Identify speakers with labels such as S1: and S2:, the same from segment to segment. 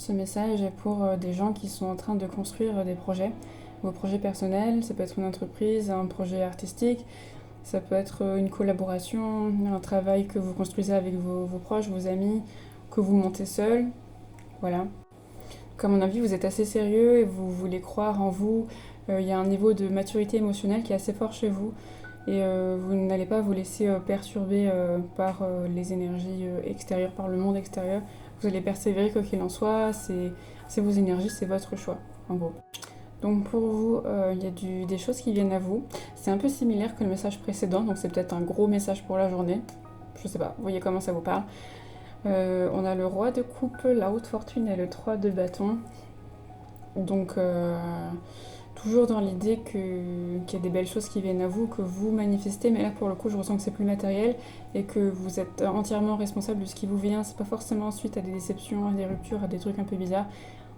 S1: Ce message est pour des gens qui sont en train de construire des projets, vos projets personnels, ça peut être une entreprise, un projet artistique, ça peut être une collaboration, un travail que vous construisez avec vos proches, vos amis, que vous montez seul, voilà. Comme mon avis, vous êtes assez sérieux et vous voulez croire en vous, il y a un niveau de maturité émotionnelle qui est assez fort chez vous et vous n'allez pas vous laisser perturber par les énergies extérieures, par le monde extérieur. Vous allez persévérer quoi qu'il en soit, c'est vos énergies, c'est votre choix, en gros. Donc pour vous, il y a des choses qui viennent à vous. C'est un peu similaire que le message précédent, donc c'est peut-être un gros message pour la journée. Je sais pas, vous voyez comment ça vous parle. On a le roi de coupe, la haute fortune et le 3 de bâton. Donc toujours dans l'idée qu'il y a des belles choses qui viennent à vous, que vous manifestez, mais là pour le coup je ressens que c'est plus matériel et que vous êtes entièrement responsable de ce qui vous vient. C'est pas forcément suite à des déceptions, à des ruptures, à des trucs un peu bizarres.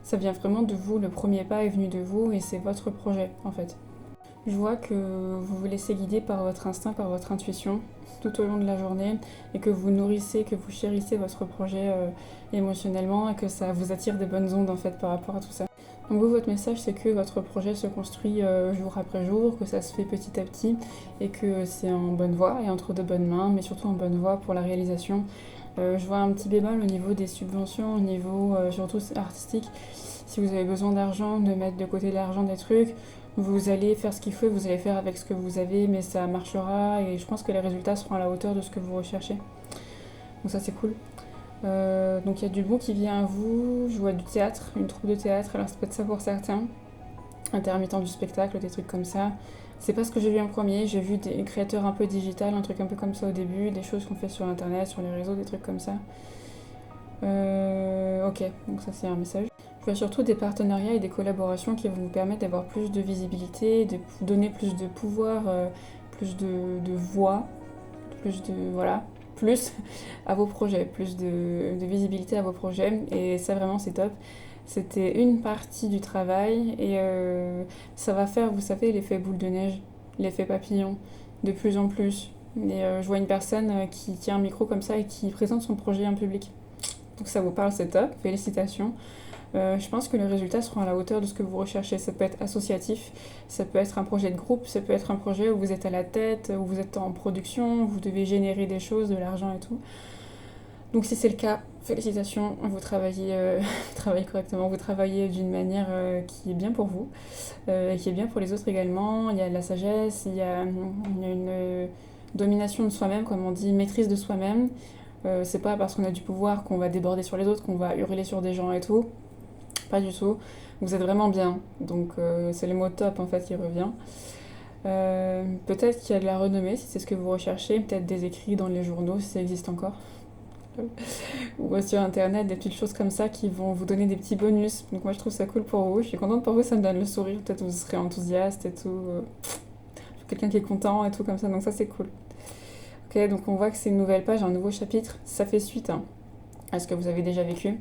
S1: Ça vient vraiment de vous, le premier pas est venu de vous et c'est votre projet en fait. Je vois que vous vous laissez guider par votre instinct, par votre intuition tout au long de la journée et que vous nourrissez, que vous chérissez votre projet émotionnellement et que ça vous attire des bonnes ondes en fait par rapport à tout ça. Donc vous, votre message, c'est que votre projet se construit jour après jour, que ça se fait petit à petit et que c'est en bonne voie et entre de bonnes mains, mais surtout en bonne voie pour la réalisation. Je vois un petit bémol au niveau des subventions, au niveau surtout artistique. Si vous avez besoin d'argent, de mettre de côté de l'argent des trucs, vous allez faire ce qu'il faut et vous allez faire avec ce que vous avez, mais ça marchera et je pense que les résultats seront à la hauteur de ce que vous recherchez. Donc ça c'est cool. Donc il y a du bon qui vient à vous, je vois du théâtre, une troupe de théâtre, alors c'est peut-être ça pour certains, intermittent du spectacle, des trucs comme ça. C'est pas ce que j'ai vu en premier, j'ai vu des créateurs un peu digital, un truc un peu comme ça au début, des choses qu'on fait sur internet, sur les réseaux, des trucs comme ça. Ok, donc ça c'est un message. Je vois surtout des partenariats et des collaborations qui vont vous permettre d'avoir plus de visibilité, de vous donner plus de pouvoir, plus de voix, plus de voilà, plus à vos projets, plus de visibilité à vos projets et ça vraiment c'est top. C'était une partie du travail et ça va faire, vous savez, l'effet boule de neige, l'effet papillon, de plus en plus. Et je vois une personne qui tient un micro comme ça et qui présente son projet en public. Donc ça vous parle, c'est top, félicitations. Je pense que les résultats seront à la hauteur de ce que vous recherchez. Ça peut être associatif, ça peut être un projet de groupe, ça peut être un projet où vous êtes à la tête, où vous êtes en production, où vous devez générer des choses, de l'argent et tout. Donc si c'est le cas, félicitations, vous travaillez, vous travaillez correctement, vous travaillez d'une manière qui est bien pour vous, et qui est bien pour les autres également. Il y a de la sagesse, il y a une domination de soi-même, comme on dit, maîtrise de soi-même. C'est pas parce qu'on a du pouvoir qu'on va déborder sur les autres, qu'on va hurler sur des gens et tout. Pas du tout. Vous êtes vraiment bien. Donc c'est le mot top en fait qui revient. Peut-être qu'il y a de la renommée si c'est ce que vous recherchez, peut-être des écrits dans les journaux si ça existe encore. Ou sur internet, des petites choses comme ça qui vont vous donner des petits bonus. Donc moi je trouve ça cool pour vous. Je suis contente pour vous, ça me donne le sourire. Peut-être vous serez enthousiaste et tout. Quelqu'un qui est content et tout comme ça. Donc ça c'est cool. Ok, donc on voit que c'est une nouvelle page, un nouveau chapitre. Ça fait suite hein, à ce que vous avez déjà vécu.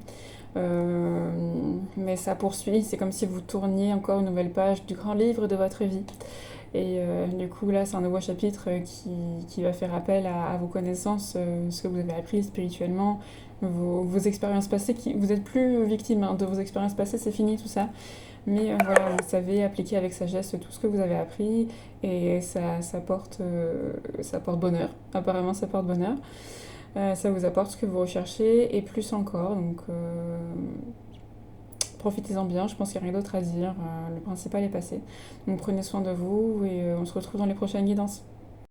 S1: Mais ça poursuit, c'est comme si vous tourniez encore une nouvelle page du grand livre de votre vie. Et du coup, là, c'est un nouveau chapitre qui va faire appel à vos connaissances, ce que vous avez appris spirituellement, vos expériences passées. Vous n'êtes plus victime hein, de vos expériences passées, c'est fini tout ça. Mais voilà, vous savez appliquer avec sagesse tout ce que vous avez appris et ça porte bonheur. Apparemment, ça porte bonheur. Ça vous apporte ce que vous recherchez et plus encore. Donc profitez-en bien, je pense qu'il n'y a rien d'autre à dire. Le principal est passé. Donc prenez soin de vous et on se retrouve dans les prochaines guidances.